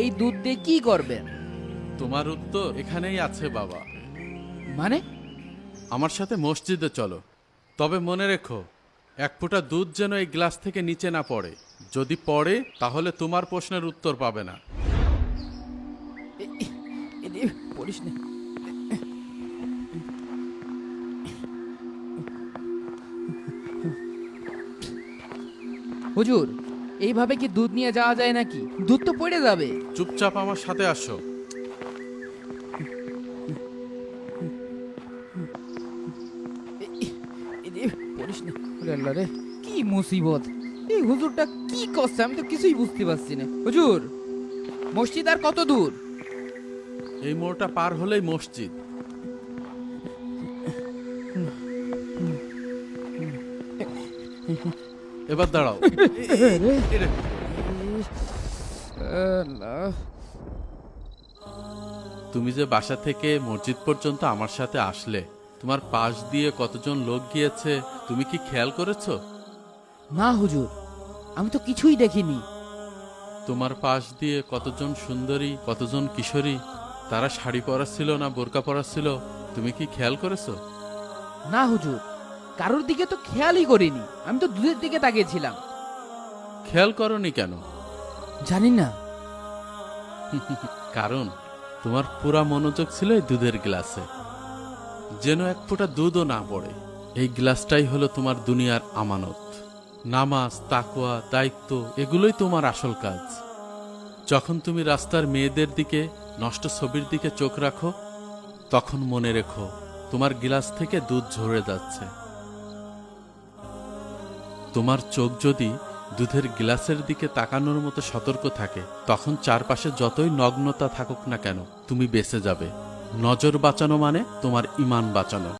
এই দুধ দিয়ে কি করবেন? তোমার উত্তর এখানেই আছে বাবা। মানে? আমার সাথে মসজিদে চলো। তবে মনে রেখো, এক ফোঁটা দুধ যেন এই গ্লাস থেকে নিচে না পড়ে। যদি পড়ে তাহলে তোমার প্রশ্নের উত্তর পাবে না। পড়িস না। হুজুর, এইভাবে কি দুধ নিয়ে যাওয়া যায় নাকি? দুধ তো পড়ে যাবে। চুপচাপ আমার সাথে আসো। পড়িস না। ওরে আল্লাহ রে, কি মুসিবত! এই হুজুরটা কি করছে আমি তো কিছুই বুঝতে পারছি না। হুজুর, মসজিদ আর কত দূর? এই মোড়টা পার হলেই মসজিদ। এবার দাঁড়াও। তুমি যে বাসা থেকে মসজিদ পর্যন্ত আমার সাথে আসলে, তোমার পাশ দিয়ে কতজন লোক গিয়েছে তুমি কি খেয়াল করেছো? না হুজুর, আমি তো কিছুই দেখিনি। তোমার পাশ দিয়ে কতজন সুন্দরী, কতজন কিশোরী, তারা শাড়ি পরা ছিল না বোরকা পরা ছিল, তুমি কি খেয়াল করেছো? না হুজুর, কারোর দিকে তো খেয়ালই করিনি। আমি তো দুধের দিকে তাকিয়েছিলাম। খেয়াল করনি কেন? জানি না। কারণ তোমার পুরা মনোযোগ ছিল এই দুধের গ্লাসে, যেন এক ফোঁটা দুধও না পড়ে। এই গ্লাসটাই হলো তোমার দুনিয়ার আমানত। নামাজ, তাকওয়া, দায়িত্ব এগুলোই তোমার আসল কাজ। যখন তুমি রাস্তার মেয়েদের দিকে, নষ্ট ছবির দিকে চোখ রাখো, তখন মনে রেখো তোমার গ্লাস থেকে দুধ ঝরে যাচ্ছে। তোমার চোখ যদি দুধের গ্লাসের দিকে তাকানোর মতো সতর্ক থাকে, তখন চারপাশে যতই নগ্নতা থাকুক না কেন তুমি বেঁচে যাবে। নজর বাঁচানো মানে তোমার ঈমান বাঁচানো।